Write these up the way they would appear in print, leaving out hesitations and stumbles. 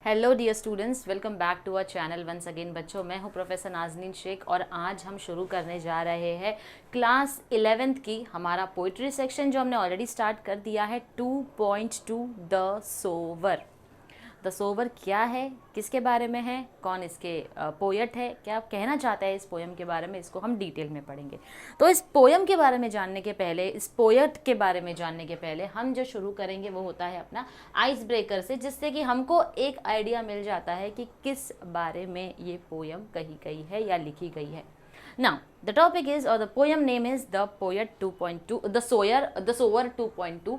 Hello dear students, welcome back to our channel once again. बच्चों, मैं हूं professor Nazneen Sheikh और आज हम शुरू करने जा रहे हैं क्लास 11th की हमारा पोइट्री सेक्शन जो हमने ऑलरेडी स्टार्ट कर दिया है 2.2 द सोवर। द सोवर क्या है, किसके बारे में है, कौन इसके पोएट है, क्या कहना चाहता है इस पोयम के बारे में, इसको हम डिटेल में पढ़ेंगे। तो इस पोयम के बारे में जानने के पहले, इस पोएट के बारे में जानने के पहले हम जो शुरू करेंगे वो होता है अपना आइस ब्रेकर से, जिससे कि हमको एक आइडिया मिल जाता है कि किस बारे में ये पोयम कही गई है या लिखी गई है। Now, the topic is, or the poem name is The Poet 2.2, The Sower 2.2।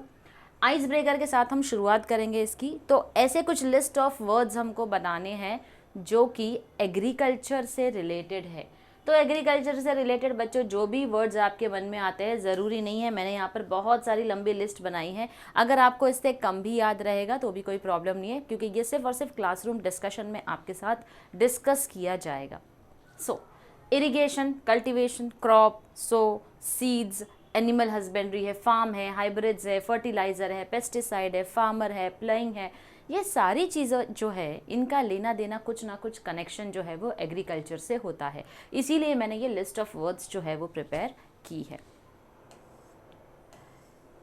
Ice breaker के साथ हम शुरुआत करेंगे इसकी। तो ऐसे कुछ लिस्ट ऑफ वर्ड्स हमको बनाने हैं जो कि एग्रीकल्चर से रिलेटेड है। तो एग्रीकल्चर से रिलेटेड बच्चों जो भी वर्ड्स आपके मन में आते हैं, ज़रूरी नहीं है, मैंने यहाँ पर बहुत सारी लंबी लिस्ट बनाई है। अगर आपको इससे कम भी याद रहेगा तो भी कोई प्रॉब्लम नहीं है, क्योंकि ये सिर्फ और सिर्फ क्लासरूम डिस्कशन में आपके साथ डिस्कस किया जाएगा। सो इरिगेशन, कल्टिवेशन, क्रॉप, सो, सीड्स, एनिमल हस्बेंड्री है, फार्म है, हाइब्रिड्स है, फर्टिलाइज़र है, पेस्टिसाइड है, फार्मर है, प्लेइंग है, ये सारी चीज़ें जो है इनका लेना देना कुछ ना कुछ कनेक्शन जो है वो एग्रीकल्चर से होता है। इसीलिए मैंने ये लिस्ट ऑफ वर्ड्स जो है वो प्रिपेयर की है।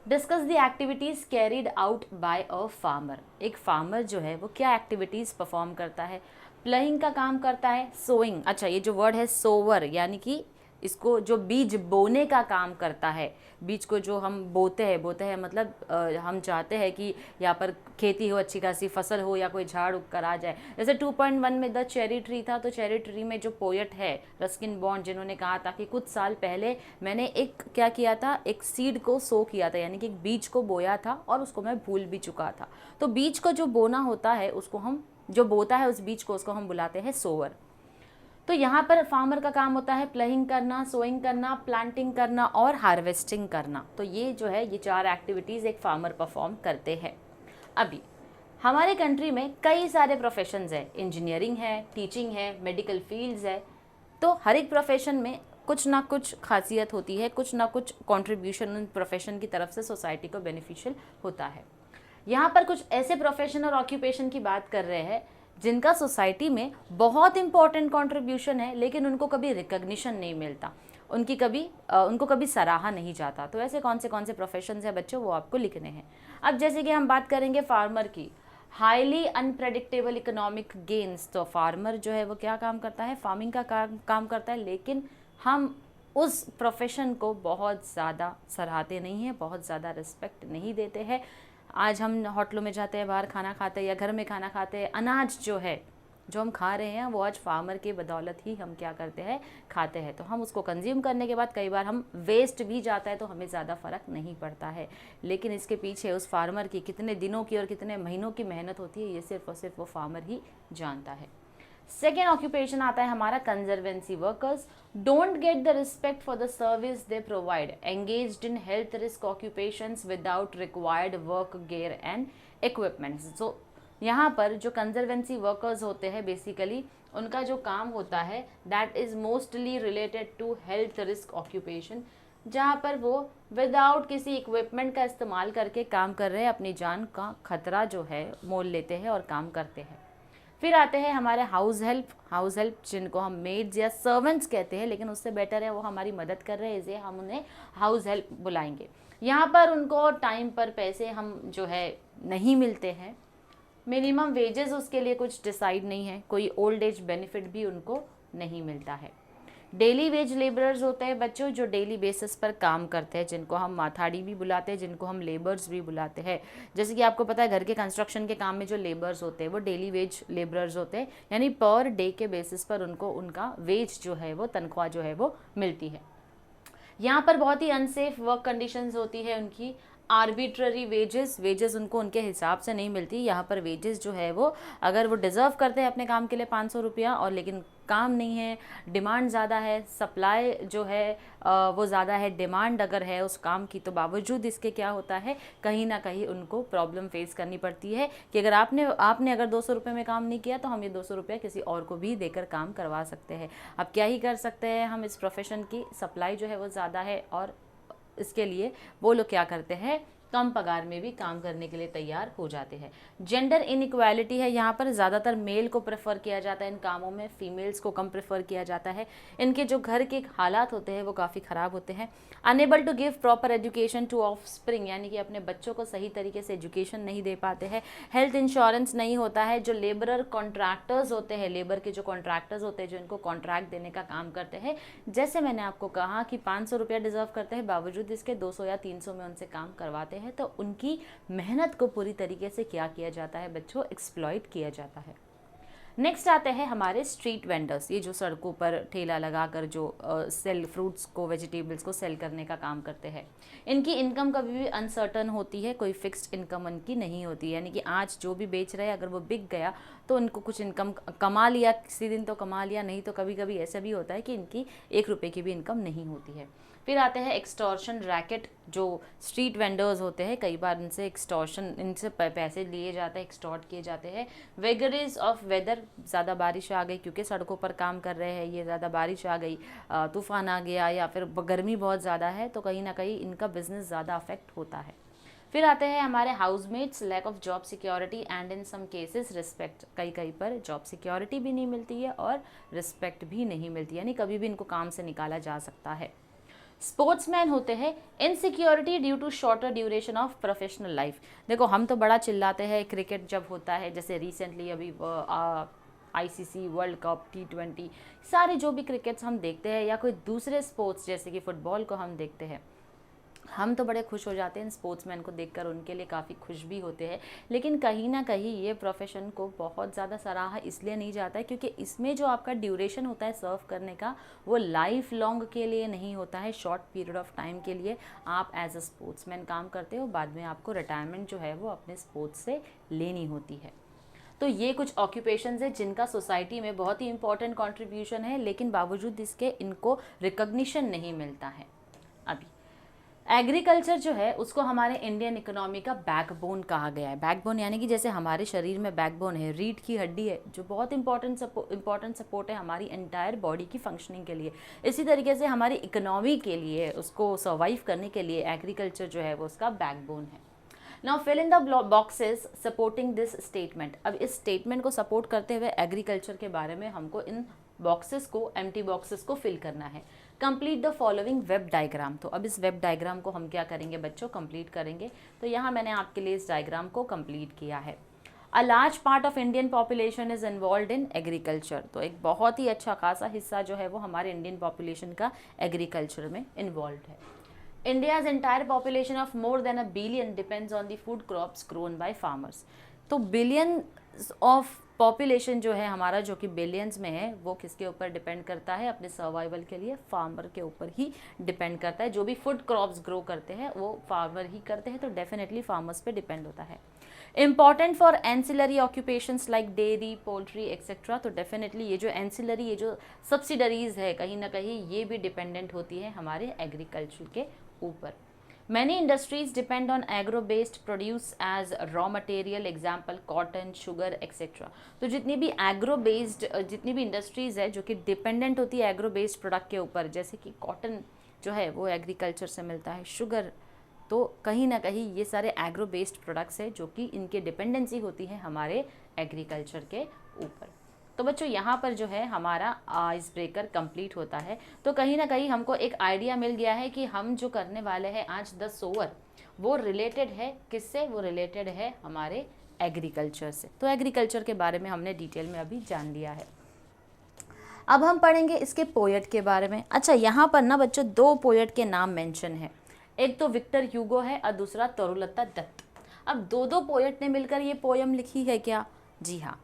Discuss the activities carried out by a farmer. एक फार्मर जो है वो क्या एक्टिविटीज़ परफॉर्म करता है? प्लेइंग का काम करता है, सोइंग, अच्छा ये जो वर्ड है सोवर, यानी कि इसको जो बीज बोने का काम करता है, बीज को जो हम बोते हैं मतलब हम चाहते हैं कि यहाँ पर खेती हो, अच्छी खासी फसल हो या कोई झाड़ उग कर आ जाए। जैसे 2.1 में द चेरी ट्री था, तो चेरी ट्री में जो पोएट है रस्किन बॉन्ड, जिन्होंने कहा था कि कुछ साल पहले मैंने एक क्या किया था, एक सीड को सो किया था, यानी कि एक बीज को बोया था और उसको मैं भूल भी चुका था। तो बीज को जो बोना होता है उसको हम, जो बोता है उस बीज को, उसको हम बुलाते हैं सोवर। तो यहाँ पर फार्मर का काम होता है प्लेइंग करना, सोइंग करना, प्लांटिंग करना और हार्वेस्टिंग करना। तो ये जो है ये 4 एक्टिविटीज़ एक फार्मर परफॉर्म करते हैं। अभी हमारे कंट्री में कई सारे प्रोफेशंस हैं, इंजीनियरिंग है, टीचिंग है, मेडिकल फील्ड्स है। तो हर एक प्रोफेशन में कुछ ना कुछ खासियत होती है, कुछ ना कुछ कॉन्ट्रीब्यूशन उन प्रोफेशन की तरफ से सोसाइटी को बेनिफिशियल होता है। यहाँ पर कुछ ऐसे प्रोफेशन और ऑक्यूपेशन की बात कर रहे हैं जिनका सोसाइटी में बहुत इंपॉर्टेंट कंट्रीब्यूशन है, लेकिन उनको कभी रिकग्निशन नहीं मिलता, उनको कभी सराहा नहीं जाता। तो ऐसे कौन से प्रोफेशंस हैं बच्चों, वो आपको लिखने हैं। अब जैसे कि हम बात करेंगे फार्मर की, हाईली अनप्रेडिक्टेबल इकोनॉमिक गेन्स। तो फार्मर जो है वो क्या काम करता है, फार्मिंग का काम करता है, लेकिन हम उस प्रोफेशन को बहुत ज़्यादा सराहते नहीं हैं, बहुत ज़्यादा रिस्पेक्ट नहीं देते हैं। आज हम होटलों में जाते हैं, बाहर खाना खाते हैं या घर में खाना खाते हैं, अनाज जो है जो हम खा रहे हैं वो आज फार्मर के बदौलत ही हम क्या करते हैं, खाते हैं। तो हम उसको कंज्यूम करने के बाद कई बार हम वेस्ट भी जाता है तो हमें ज़्यादा फ़र्क नहीं पड़ता है, लेकिन इसके पीछे उस फार्मर की कितने दिनों की और कितने महीनों की मेहनत होती है, ये सिर्फ और सिर्फ वो फार्मर ही जानता है। सेकेंड ऑक्यूपेशन आता है हमारा conservancy workers. Don't get the respect for the service they provide, engaged in health risk occupations without required work gear and equipments. So यहाँ पर जो कंजर्वेंसी वर्कर्स होते हैं, बेसिकली उनका जो काम होता है that is mostly related to health risk occupation, जहाँ पर वो विदाउट किसी इक्विपमेंट का इस्तेमाल करके काम कर रहे हैं, अपनी जान का खतरा जो है मोल लेते हैं और काम करते हैं। फिर आते हैं हमारे हाउस हेल्प जिनको हम मेड्स या सर्वेंट्स कहते हैं, लेकिन उससे बेटर है वो हमारी मदद कर रहे हैं, इसलिए हम उन्हें हाउस हेल्प बुलाएंगे। यहाँ पर उनको टाइम पर पैसे हम जो है नहीं मिलते हैं, मिनिमम वेजेस उसके लिए कुछ डिसाइड नहीं है, कोई ओल्ड एज बेनिफिट भी उनको नहीं मिलता है। डेली वेज लेबरर्स होते हैं बच्चों, जो डेली बेसिस पर काम करते हैं, जिनको हम माथाड़ी भी बुलाते हैं, जिनको हम लेबर्स भी बुलाते हैं। जैसे कि आपको पता है घर के कंस्ट्रक्शन के काम में जो लेबर्स होते हैं वो डेली वेज लेबरर्स होते हैं, यानी पर डे के बेसिस पर उनको उनका वेज जो है वो, तनख्वाह जो है वो मिलती है। यहाँ पर बहुत ही अनसेफ वर्क कंडीशंस होती है उनकी, आर्बिट्ररी वेजेस उनको उनके हिसाब से नहीं मिलती। यहाँ पर वेजेस जो है वो, अगर वो डिज़र्व करते हैं अपने काम के लिए 500 रुपया, और लेकिन काम नहीं है, डिमांड ज़्यादा है, सप्लाई जो है वो ज़्यादा है, डिमांड अगर है उस काम की, तो बावजूद इसके क्या होता है, कहीं ना कहीं उनको प्रॉब्लम फेस करनी पड़ती है कि अगर आपने अगर 200 रुपये में काम नहीं किया तो हम ये 200 रुपया किसी और को भी देकर काम करवा सकते हैं। अब क्या ही कर सकते हैं हम, इस प्रोफेशन की सप्लाई जो है वो ज़्यादा है और इसके लिए वो लोग क्या करते हैं, कम पगार में भी काम करने के लिए तैयार हो जाते हैं। जेंडर इनइक्वालिटी है यहाँ पर, ज़्यादातर मेल को प्रेफर किया जाता है इन कामों में, फीमेल्स को कम प्रेफर किया जाता है। इनके जो घर के हालात होते हैं वो काफ़ी ख़राब होते हैं। Unable to give proper education to offspring, यानी कि अपने बच्चों को सही तरीके से एजुकेशन नहीं दे पाते हैं। हेल्थ इंश्योरेंस नहीं होता है। जो लेबरर कॉन्ट्रैक्टर्स होते हैं, लेबर के जो कॉन्ट्रैक्टर्स होते हैं जो इनको कॉन्ट्रैक्ट देने का काम करते हैं, जैसे मैंने आपको कहा कि 500 रुपया डिजर्व करते हैं, बावजूद इसके 200 या 300 में उनसे काम करवाते हैं, तो उनकी मेहनत को पूरी तरीके से क्या किया जाता है बच्चों, एक्सप्लॉइट किया जाता है। नेक्स्ट आते हैं हमारे स्ट्रीट वेंडर्स, ये जो सड़कों पर ठेला लगाकर जो सेल फ्रूट्स को, वेजिटेबल्स को सेल करने का काम करते हैं। इनकी इनकम कभी भी अनसर्टन होती है, कोई फिक्स्ड इनकम इनकी नहीं होती, यानी कि आज जो भी बेच रहे हैं अगर वो बिक गया तो इनको कुछ इनकम कमा लिया, किसी दिन तो कमा लिया, नहीं तो कभी कभी ऐसा भी होता है कि इनकी 1 रुपये की भी इनकम नहीं होती है। फिर आते हैं एक्सटॉर्शन रैकेट, जो स्ट्रीट वेंडर्स होते हैं, कई बार इनसे एक्सटॉर्शन, इनसे पैसे लिए जाते हैं, एक्सटॉर्ट किए जाते हैं। वेगरीज ऑफ वेदर, ज़्यादा बारिश आ गई क्योंकि सड़कों पर काम कर रहे हैं, ये ज़्यादा बारिश आ गई, तूफान आ गया, या फिर गर्मी बहुत ज़्यादा है, तो कहीं ना कहीं इनका बिजनेस ज़्यादा अफेक्ट होता है। फिर आते हैं हमारे housemates, lack of job security and in some cases respect, कई पर जॉब सिक्योरिटी भी नहीं मिलती है और रिस्पेक्ट भी नहीं मिलती, यानी कभी भी इनको काम से निकाला जा सकता है। स्पोर्ट्समैन होते हैं, insecurity due to shorter duration of professional life. देखो हम तो बड़ा चिल्लाते हैं क्रिकेट जब होता है, जैसे रिसेंटली अभी ICC वर्ल्ड कप, T20, सारे जो भी क्रिकेट्स हम देखते हैं, या कोई दूसरे स्पोर्ट्स जैसे कि फुटबॉल को हम देखते हैं, हम तो बड़े खुश हो जाते हैं स्पोर्ट्समैन को देखकर, उनके लिए काफ़ी खुश भी होते हैं। लेकिन कहीं ना कहीं ये प्रोफेशन को बहुत ज़्यादा सराहा इसलिए नहीं जाता है क्योंकि इसमें जो आपका ड्यूरेशन होता है सर्व करने का, वो लाइफ लॉन्ग के लिए नहीं होता है, शॉर्ट पीरियड ऑफ टाइम के लिए आप एज अ स्पोर्ट्समैन काम करते हो, बाद में आपको रिटायरमेंट जो है वो अपने स्पोर्ट्स से लेनी होती है। तो ये कुछ ऑक्यूपेशंस है जिनका सोसाइटी में बहुत ही इंपॉर्टेंट कंट्रीब्यूशन है, लेकिन बावजूद इसके इनको रिकॉग्निशन नहीं मिलता है। अभी एग्रीकल्चर जो है उसको हमारे इंडियन इकोनॉमी का बैकबोन कहा गया है। बैकबोन यानी कि जैसे हमारे शरीर में बैकबोन है, रीढ़ की हड्डी है, जो बहुत इंपॉर्टेंट सपोर्ट है हमारी एंटायर बॉडी की फंक्शनिंग के लिए। इसी तरीके से हमारी इकोनॉमी के लिए, उसको सर्वाइव करने के लिए एग्रीकल्चर जो है वो उसका बैकबोन है। Now fill in the boxes supporting this statement. अब इस स्टेटमेंट को सपोर्ट करते हुए एग्रीकल्चर के बारे में हमको इन बॉक्सेस को, एम्प्टी बॉक्सेस को फिल करना है। Complete the following web diagram. तो अब इस वेब डायग्राम को हम क्या करेंगे बच्चों, कंप्लीट करेंगे। तो यहाँ मैंने आपके लिए इस डायग्राम को कंप्लीट किया है। A large part of Indian population is involve in agriculture. तो एक बहुत ही अच्छा खासा हिस्सा जो है वो हमारे इंडियन पॉपुलेशन का एग्रीकल्चर में इन्वॉल्व है। India's entire population of more than 1 billion depends on the food crops grown by farmers. तो बिलियंस ऑफ पॉपुलेशन जो है हमारा, जो कि बिलियंस में है, वो किसके ऊपर डिपेंड करता है, अपने सर्वाइवल के लिए फार्मर के ऊपर ही डिपेंड करता है। जो भी फूड क्रॉप्स ग्रो करते हैं वो फार्मर ही करते हैं, तो डेफिनेटली फार्मर्स पे डिपेंड होता है। Important for ancillary occupations like dairy, poultry etcetera. तो डेफिनेटली ये जो एंसिलरी, ये जो सब्सिडरीज है, कहीं ना कहीं ये भी डिपेंडेंट होती है हमारे एग्रीकल्चर के ऊपर। Many industries depend on agro-based produce as raw material, example cotton, sugar, etc. तो जितनी भी agro-based, जितनी भी इंडस्ट्रीज़ है जो कि डिपेंडेंट होती है एग्रो-बेस्ड प्रोडक्ट के ऊपर, जैसे कि कॉटन जो है वो एग्रीकल्चर से मिलता है, शुगर, तो कहीं ना कहीं ये सारे एग्रो-बेस्ड प्रोडक्ट्स है जो कि इनके डिपेंडेंसी होती है हमारे एग्रीकल्चर के ऊपर। तो बच्चों यहाँ पर जो है हमारा आइस ब्रेकर कंप्लीट होता है। तो कहीं ना कहीं हमको एक आइडिया मिल गया है कि हम जो करने वाले हैं आज 10 सोवर, वो रिलेटेड है किससे, वो रिलेटेड है हमारे एग्रीकल्चर से। तो एग्रीकल्चर के बारे में हमने डिटेल में अभी जान लिया है। अब हम पढ़ेंगे इसके पोएट के बारे में। अच्छा, यहाँ पर ना बच्चों 2 पोएट के नाम मेंशन है, एक तो विक्टर ह्यूगो है और दूसरा तरुलता दत्त। अब दो पोएट ने मिलकर ये पोयम लिखी है क्या? जी हाँ।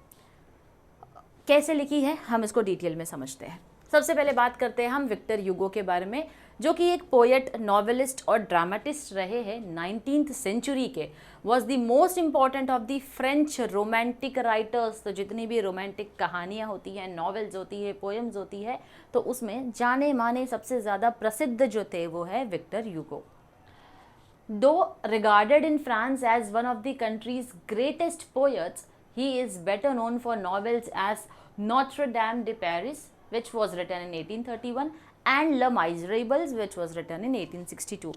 कैसे लिखी है हम इसको डिटेल में समझते हैं। सबसे पहले बात करते हैं हम विक्टर ह्यूगो के बारे में, जो कि एक पोएट, नॉवेलिस्ट और ड्रामेटिस्ट रहे हैं 19th सेंचुरी के। Was the most important of the French romantic writers. तो जितनी भी रोमांटिक कहानियाँ होती हैं, नॉवेल्स होती है, पोएम्स होती है, तो उसमें जाने माने सबसे ज़्यादा प्रसिद्ध जो थे वो है Victor Hugo. Though regarded in France as one of the country's greatest poets, he is better known for novels as Notre Dame de Paris, which was written in 1831, and Les Miserables, which was written in 1862.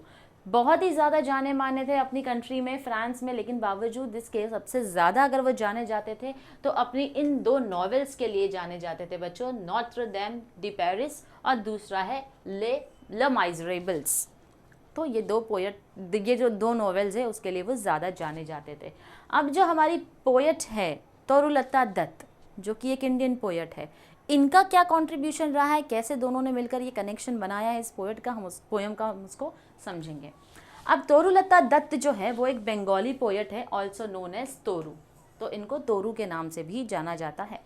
बहुत ही ज़्यादा जाने माने थे अपनी country में, France में, लेकिन बावजूद इसके सबसे ज़्यादा अगर वो जाने जाते थे तो अपनी इन दो नॉवेल्स के लिए जाने जाते थे बच्चों, नॉत्र डैम डी पेरिस और दूसरा है ले माइजरेबल्स। तो ये दो पोएट, ये जो दो नॉवेल्स है उसके लिए वो ज़्यादा जाने जाते थे। अब जो हमारी पोएट है तोरुलता दत्त, जो कि एक इंडियन पोएट है, इनका क्या कंट्रीब्यूशन रहा है, कैसे दोनों ने मिलकर ये कनेक्शन बनाया है इस पोएट का, हम उस पोएम का हम उसको समझेंगे। अब तोरुलता दत्त जो है वो एक बंगाली पोएट है, ऑल्सो नोन एज तोरू, तो इनको तोरू के नाम से भी जाना जाता है।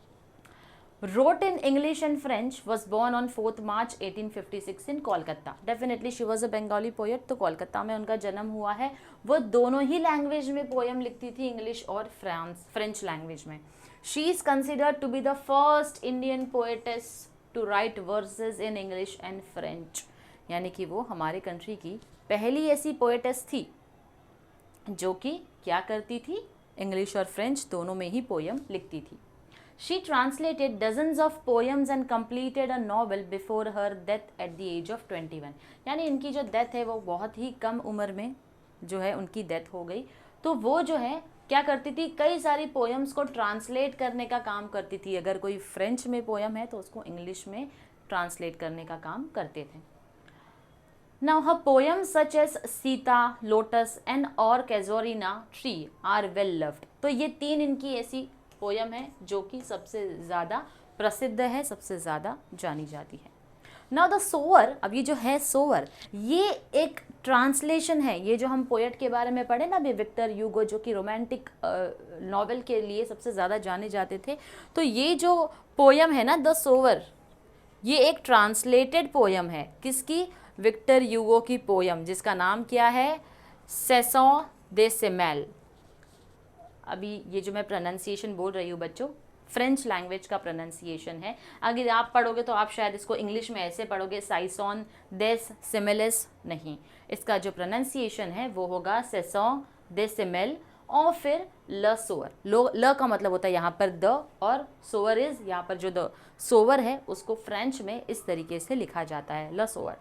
Wrote in English and French, was born on 4th March 1856 in Kolkata. Definitely she was a Bengali poet, तो कोलकाता में उनका जन्म हुआ है। वो दोनों ही लैंग्वेज में पोएम लिखती थी, इंग्लिश और फ्रेंच लैंग्वेज में। She is considered to be the first Indian poetess to write verses in English and French, यानी कि वो हमारे कंट्री की पहली ऐसी पोएटेस थी जो कि क्या करती थी, इंग्लिश और फ्रेंच दोनों में ही पोएम लिखती थी। She translated dozens of poems and completed a novel before her death at the age of 21। यानी इनकी जो डेथ है वो बहुत ही कम उम्र में जो है उनकी डेथ हो गई। तो वो जो है क्या करती थी, कई सारी पोएम्स को ट्रांसलेट करने का काम करती थी। अगर कोई फ्रेंच में पोएम है तो उसको इंग्लिश में ट्रांसलेट करने का काम करते थे। Now her poems such as Sita, lotus and और कैजोरिना ट्री आर वेल लव्ड। तो ये तीन इनकी ऐसी पोयम है जो कि सबसे ज़्यादा प्रसिद्ध है, सबसे ज़्यादा जानी जाती है। नाउ द सोवर, अब ये जो है सोवर, ये एक ट्रांसलेशन है। ये जो हम पोएट के बारे में पढ़े ना अभी, विक्टर ह्यूगो, जो कि रोमांटिक नॉवेल के लिए सबसे ज़्यादा जाने जाते थे, तो ये जो पोयम है ना द सोवर, ये एक ट्रांसलेटेड पोयम है। किसकी? विक्टर ह्यूगो की पोयम, जिसका नाम क्या है, सेसों दे सेमेल। अभी ये जो मैं प्रोनाउंसिएशन बोल रही हूँ बच्चों, फ्रेंच लैंग्वेज का प्रोनाउंसिएशन है। अगर आप पढ़ोगे तो आप शायद इसको इंग्लिश में ऐसे पढ़ोगे, साइसोन देस सिमिलिस, नहीं, इसका जो प्रोनाउंसिएशन है वो होगा सेसों दे सिमेल और फिर ल सोवर। ल का मतलब होता है यहाँ पर द, और सोवर इज, यहाँ पर जो द सोवर है उसको फ्रेंच में इस तरीके से लिखा जाता है, le sower.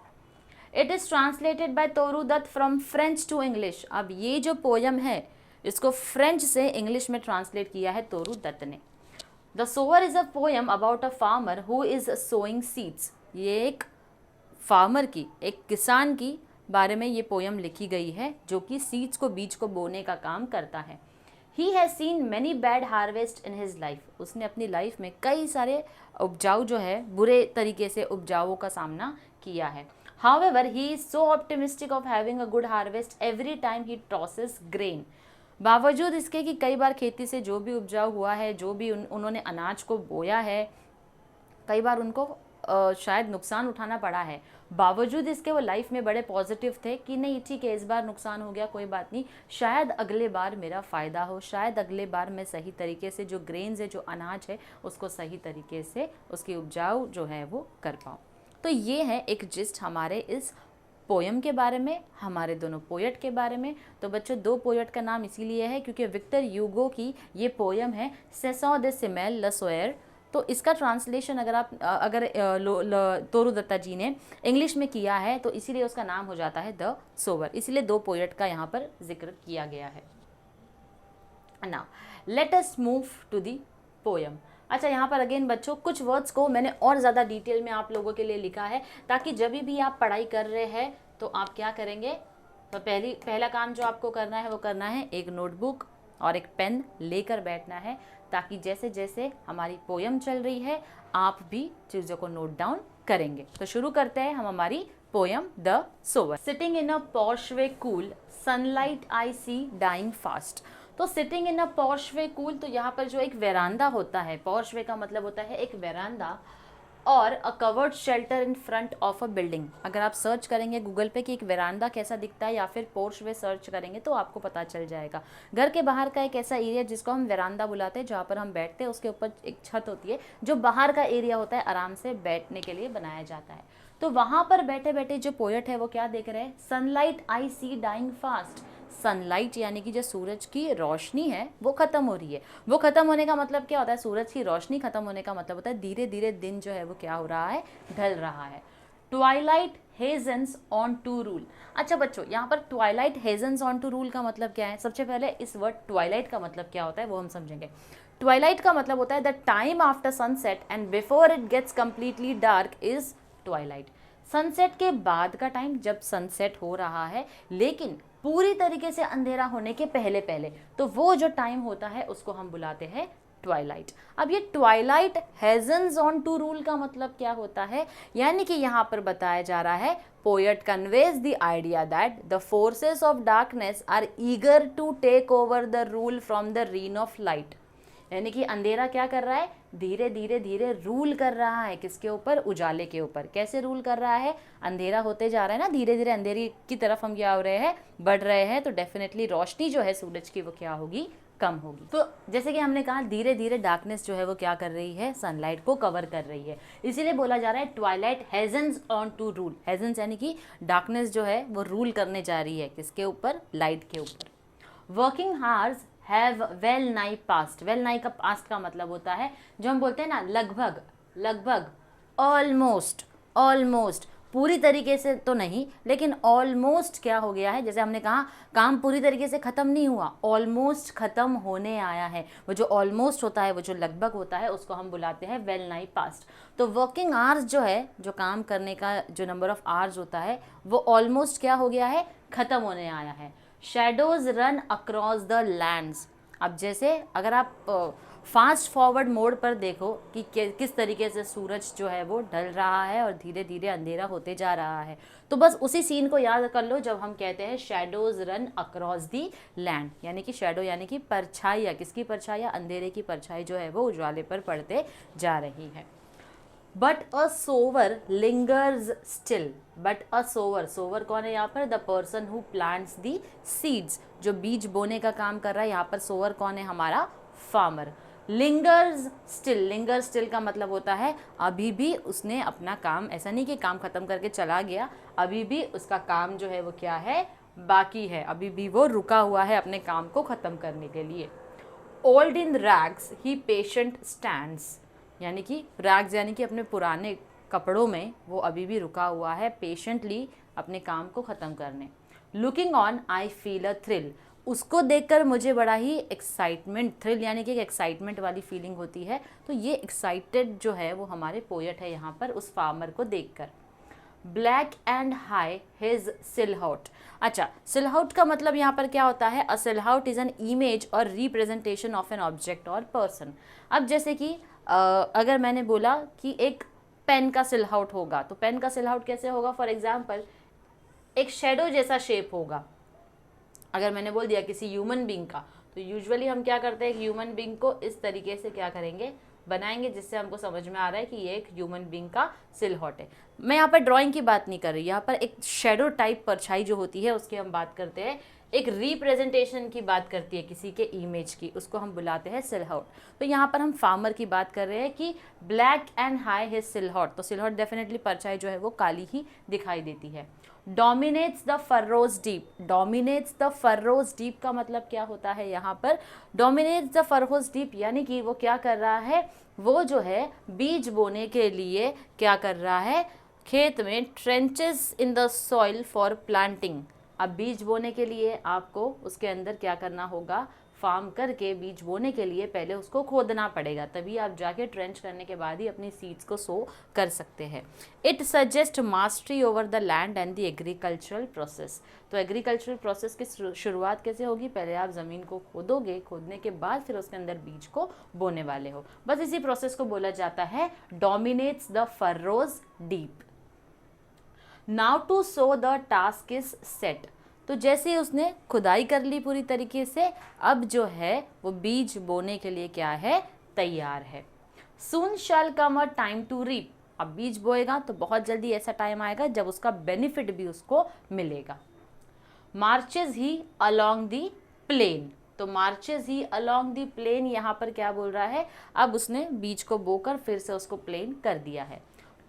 It is translated by Toru Dutt from French to English. अब ये जो पोयम है इसको फ्रेंच से इंग्लिश में ट्रांसलेट किया है तोरू दत्त ने। The sower is a poem about a farmer who is sowing seeds. ये एक फार्मर की, एक किसान की बारे में ये पोयम लिखी गई है जो कि सीड्स को, बीज को बोने का काम करता है। He has seen many bad harvest in his life. उसने अपनी लाइफ में कई सारे उपजाऊ जो है, बुरे तरीके से उपजाऊओं का सामना किया है। However, he is so optimistic of having a good harvest every time he tosses grain। बावजूद इसके कि कई बार खेती से जो भी उपजाऊ हुआ है, जो भी उन्होंने अनाज को बोया है, कई बार उनको शायद नुकसान उठाना पड़ा है, बावजूद इसके वो लाइफ में बड़े पॉजिटिव थे कि नहीं ठीक है, इस बार नुकसान हो गया, कोई बात नहीं, शायद अगले बार मेरा फ़ायदा हो, शायद अगले बार मैं सही तरीके से जो ग्रेन्स है, जो अनाज है, उसको सही तरीके से उसकी उपजाऊ जो है वो कर पाऊँ। तो ये है एक जिस्ट हमारे इस पोयम के बारे में, हमारे दोनों पोएट के बारे में। तो बच्चों दो पोएट का नाम इसीलिए है क्योंकि विक्टर ह्यूगो की ये पोयम है सेसों दे सिमेल ल सोएर। तो इसका ट्रांसलेशन अगर तोरू दत्ता जी ने इंग्लिश में किया है तो इसीलिए उसका नाम हो जाता है द सोवर। इसीलिए दो पोएट का यहाँ पर जिक्र किया गया है। Now let us move to the poem. अच्छा, यहाँ पर अगेन बच्चों कुछ वर्ड्स को मैंने और ज़्यादा डिटेल में आप लोगों के लिए लिखा है ताकि जब भी आप पढ़ाई कर रहे हैं तो आप क्या करेंगे, तो पहला काम जो आपको करना है वो करना है एक नोटबुक और एक पेन लेकर बैठना है, ताकि जैसे जैसे हमारी पोयम चल रही है आप भी चीज़ों को नोट डाउन करेंगे। तो शुरू करते हैं हम हमारी poem the sower. Sitting in a porch way cool, sunlight I see dying fast. तो sitting in a porch way cool, तो यहाँ पर जो एक वेरांडा होता है, पॉश वे का मतलब होता है एक वेरांडा, और a covered shelter in front of a building. अगर आप सर्च करेंगे गूगल पे कि एक वेरांडा कैसा दिखता है या फिर पोर्च वे सर्च करेंगे तो आपको पता चल जाएगा। घर के बाहर का एक ऐसा एरिया जिसको हम वेरांडा बुलाते हैं, जहाँ पर हम बैठते हैं, उसके ऊपर एक छत होती है जो बाहर का एरिया होता है, आराम से बैठने के लिए बनाया जाता है। तो वहाँ पर बैठे बैठे जो पोएट है वो क्या देख रहे हैं, sunlight I see dying fast. Sunlight यानी कि जो सूरज की रोशनी है वो ख़त्म हो रही है। वो ख़त्म होने का मतलब क्या होता है, सूरज की रोशनी ख़त्म होने का मतलब होता है धीरे धीरे दिन जो है वो क्या हो रहा है, ढल रहा है। Twilight hastens on to rule. अच्छा बच्चों, यहाँ पर twilight hastens on to rule का मतलब क्या है? सबसे पहले इस वर्ड ट्वाइलाइट का मतलब क्या होता है वो हम समझेंगे। ट्वाइलाइट का मतलब होता है the time after sunset and before it gets completely dark is twilight. Sunset के बाद का टाइम, जब सनसेट हो रहा है लेकिन पूरी तरीके से अंधेरा होने के पहले पहले, तो वो जो टाइम होता है उसको हम बुलाते हैं ट्वाइलाइट। अब ये Twilight hastens on to rule का मतलब क्या होता है? यानी कि यहाँ पर बताया जा रहा है, poet conveys the idea that the forces of darkness are eager to take over the rule from the reign of light. यानी कि अंधेरा क्या कर रहा है? धीरे धीरे धीरे रूल कर रहा है किसके ऊपर? उजाले के ऊपर। कैसे रूल कर रहा है? अंधेरा होते जा रहा है ना, धीरे धीरे अंधेरी की तरफ हम क्या हो रहे हैं? बढ़ रहे हैं। तो डेफिनेटली रोशनी जो है सूरज की वो क्या होगी? कम होगी। तो जैसे कि हमने कहा, धीरे धीरे डार्कनेस जो है वो क्या कर रही है? सनलाइट को कवर कर रही है। इसीलिए बोला जा रहा है twilight hastens on to rule. हेजन्स यानी कि डार्कनेस जो है वो रूल करने जा रही है किसके ऊपर? लाइट के ऊपर। वर्किंग हार्स हैव वेल नाई पास्ट। वेल नाई का पास्ट का मतलब होता है, जो हम बोलते हैं ना, लगभग, लगभग, ऑलमोस्ट, ऑलमोस्ट, पूरी तरीके से तो नहीं लेकिन ऑलमोस्ट क्या हो गया है? जैसे हमने कहा काम पूरी तरीके से ख़त्म नहीं हुआ, ऑलमोस्ट ख़त्म होने आया है। वो जो ऑलमोस्ट होता है, वो जो लगभग होता है, उसको हम बुलाते हैं वेल नाई पास्ट। तो वर्किंग आवर्स जो है, जो काम करने का जो नंबर ऑफ आवर्स होता है, वो ऑलमोस्ट क्या हो गया है? ख़त्म होने आया है। Shadows run across the lands. अब जैसे अगर आप फास्ट फॉरवर्ड मोड पर देखो कि किस तरीके से सूरज जो है वो ढल रहा है और धीरे धीरे अंधेरा होते जा रहा है, तो बस उसी सीन को याद कर लो जब हम कहते हैं shadows run across the land. यानी कि शैडो यानी कि परछाइयाँ, किसकी परछाइयाँ? अंधेरे की परछाई जो है वो उजाले पर पड़ते जा रही है। But a sower lingers still. But a sower, sower कौन है यहाँ पर? The person who plants the seeds, जो बीज बोने का काम कर रहा है। यहाँ पर सोवर कौन है? हमारा farmer. Lingers still, linger still का मतलब होता है अभी भी उसने अपना काम, ऐसा नहीं कि काम खत्म करके चला गया, अभी भी उसका काम जो है वो क्या है? बाकी है, अभी भी वो रुका हुआ है अपने काम को खत्म करने के लिए। Old in rags he patient stands. यानी कि रैग्स यानी कि अपने पुराने कपड़ों में वो अभी भी रुका हुआ है पेशेंटली अपने काम को ख़त्म करने। Looking on I feel a thrill. उसको देखकर मुझे बड़ा ही एक्साइटमेंट, थ्रिल यानी कि एक एक्साइटमेंट वाली फीलिंग होती है। तो ये एक्साइटेड जो है वो हमारे पोएट है यहाँ पर उस फार्मर को देखकर। Black and high his silhouette. अच्छा, सिलहाउट का मतलब यहाँ पर क्या होता है? A silhouette is an image or representation of an object or person. अब जैसे कि अगर मैंने बोला कि एक पेन का सिलहाउट होगा, तो पेन का सिलहाउट कैसे होगा? फॉर एग्जाम्पल एक शेडो जैसा शेप होगा। अगर मैंने बोल दिया किसी ह्यूमन बीइंग का, तो यूजुअली हम क्या करते हैं? ह्यूमन बीइंग को इस तरीके से क्या करेंगे? बनाएंगे, जिससे हमको समझ में आ रहा है कि ये एक ह्यूमन बीइंग का सिलहॉट है। मैं यहाँ पर ड्राइंग की बात नहीं कर रही, यहाँ पर एक शेडो टाइप परछाई जो होती है उसकी हम बात करते हैं। एक रिप्रेजेंटेशन की बात करती है किसी के इमेज की, उसको हम बुलाते हैं सिलहॉट। तो यहाँ पर हम फार्मर की बात कर रहे हैं कि ब्लैक एंड हाई हिज सिलहॉट। तो सिलहॉट डेफिनेटली परछाई जो है वो काली ही दिखाई देती है। Dominates the furrows deep. Dominates the furrows deep का मतलब क्या होता है? यहाँ पर डोमिनेट्स द फर्रोज डीप यानी कि वो क्या कर रहा है? वो जो है बीज बोने के लिए क्या कर रहा है? खेत में trenches in the soil for planting. अब बीज बोने के लिए आपको उसके अंदर क्या करना होगा? फार्म करके बीज बोने के लिए पहले उसको खोदना पड़ेगा, तभी आप जाके ट्रेंच करने के बाद ही अपनी सीड्स को सो कर सकते हैं। It suggest mastery over the land and the agricultural process. तो एग्रीकल्चरल प्रोसेस की शुरुआत कैसे होगी? पहले आप ज़मीन को खोदोगे, खोदने के बाद फिर उसके अंदर बीज को बोने वाले हो। बस इसी प्रोसेस को बोला जाता है dominates the furrows deep. Now to sow the task is set. तो जैसे उसने खुदाई कर ली पूरी तरीके से, अब जो है वो बीज बोने के लिए क्या है? तैयार है। सून शैल कम अ टाइम टू रीप। अब बीज बोएगा तो बहुत जल्दी ऐसा टाइम आएगा जब उसका बेनिफिट भी उसको मिलेगा। Marches he along the plain. तो marches he along the plain यहाँ पर क्या बोल रहा है? अब उसने बीज को बोकर फिर से उसको प्लेन कर दिया है।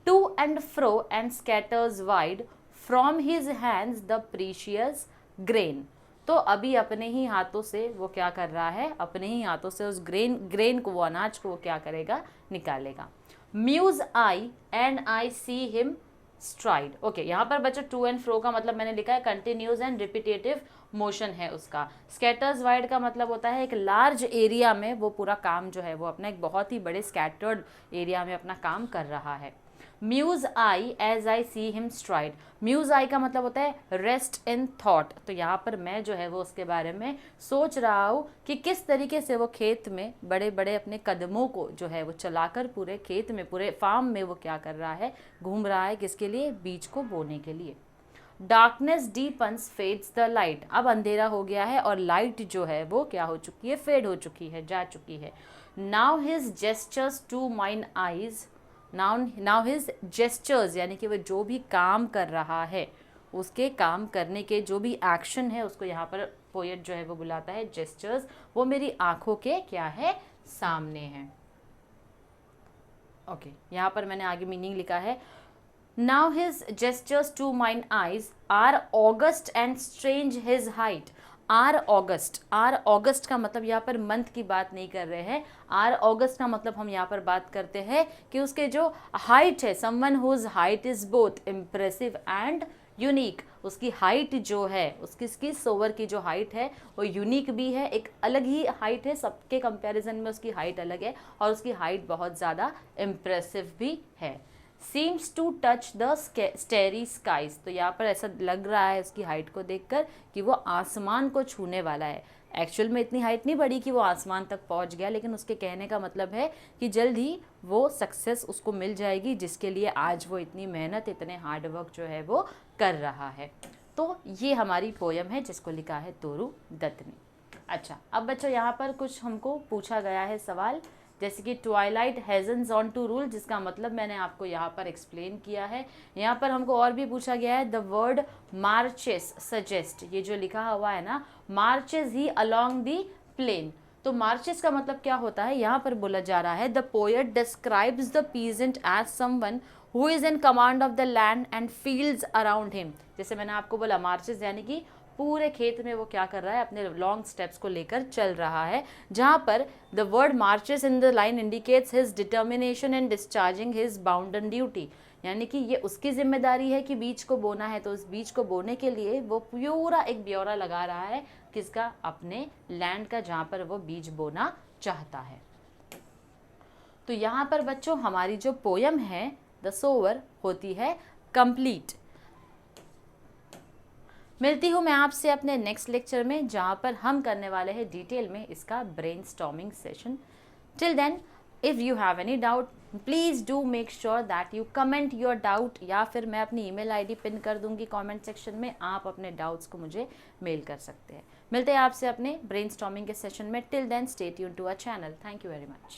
To and fro and scatters wide from his hands the precious grain. तो अभी अपने ही हाथों से वो क्या कर रहा है? अपने ही हाथों से उस ग्रेन को, वो अनाज को वो क्या करेगा? निकालेगा। Muse I and I see him stride. Okay, यहाँ पर बच्चों टू एंड फ्रो का मतलब मैंने लिखा है कंटिन्यूस एंड रिपीटेटिव मोशन है उसका। स्कैटर्स वाइड का मतलब होता है एक लार्ज एरिया में वो पूरा काम जो है वो अपना एक बहुत ही बड़े स्कैटर्ड एरिया में अपना काम कर रहा है। Muse I as I see him stride. Muse I का मतलब होता है रेस्ट इन थॉट। तो यहाँ पर मैं जो है वो उसके बारे में सोच रहा हूँ कि किस तरीके से वो खेत में बड़े बड़े अपने कदमों को जो है वो चलाकर पूरे खेत में, पूरे फार्म में वो क्या कर रहा है, घूम रहा है, किसके लिए, बीज को बोने के लिए। Darkness deepens fades the light. अब अंधेरा हो गया है और लाइट जो है वो क्या हो चुकी है, फेड हो चुकी है, जा चुकी है। Now his gestures to mine eyes. Now his gestures यानी कि वो जो भी काम कर रहा है, उसके काम करने के जो भी एक्शन है उसको यहाँ पर पोएट जो है वो बुलाता है जेस्चर्स। वो मेरी आंखों के क्या है, सामने है। ओके, यहाँ पर मैंने आगे मीनिंग लिखा है। Now his gestures to mine eyes are august and strange his height. Or august का मतलब यहाँ पर मंथ की बात नहीं कर रहे हैं। आर ऑगस्ट का मतलब हम यहाँ पर बात करते हैं कि उसके जो हाइट है, someone whose height is both impressive and unique. उसकी हाइट जो है, उसकी सोवर की जो हाइट है वो यूनिक भी है, एक अलग ही हाइट है, सबके कंपैरिजन में उसकी हाइट अलग है और उसकी हाइट बहुत ज़्यादा इम्प्रेसिव भी है। seems to touch the starry skies। तो यहाँ पर ऐसा लग रहा है उसकी हाइट को देखकर कि वो आसमान को छूने वाला है। एक्चुअल में इतनी हाइट नहीं बढ़ी कि वो आसमान तक पहुँच गया, लेकिन उसके कहने का मतलब है कि जल्द ही वो सक्सेस उसको मिल जाएगी जिसके लिए आज वो इतनी मेहनत, इतने हार्ड वर्क जो है वो कर रहा है। तो ये हमारी पोयम है जिसको लिखा है तोरू दत्त ने। अच्छा, अब बच्चों यहाँ पर कुछ हमको पूछा गया है सवाल, जैसे कि ट्वाइलाइट हैजन्स ऑन टू रूल, जिसका मतलब मैंने आपको यहाँ पर एक्सप्लेन किया है। यहाँ पर हमको और भी पूछा गया है द वर्ड मार्चेस सजेस्ट। ये जो लिखा हुआ है ना, marches he along the plain. तो मार्चेस का मतलब क्या होता है, यहाँ पर बोला जा रहा है the poet describes the peasant as someone who is in command of the land and fields around him. जैसे मैंने आपको बोला मार्चेस यानी कि पूरे खेत में वो क्या कर रहा है, अपने लॉन्ग स्टेप्स को लेकर चल रहा है। जहाँ पर the word marches in the line indicates his determination in discharging his bounden duty. यानी कि ये उसकी जिम्मेदारी है कि बीज को बोना है, तो उस बीज को बोने के लिए वो पूरा एक ब्यौरा लगा रहा है, किसका, अपने लैंड का, जहाँ पर वो बीज बोना चाहता है। तो यहाँ पर बच्चों हमारी जो पोयम है द सोवर होती है कंप्लीट। मिलती हूँ मैं आपसे अपने नेक्स्ट लेक्चर में, जहाँ पर हम करने वाले हैं डिटेल में इसका brainstorming session. Till then if you have any doubt please do make sure that you comment your doubt, या फिर मैं अपनी ईमेल आईडी पिन कर दूंगी कमेंट सेक्शन में, आप अपने डाउट्स को मुझे मेल कर सकते हैं। मिलते हैं आपसे अपने ब्रेनस्टॉर्मिंग के सेशन में। Till then stay tuned to our channel. Thank you very much.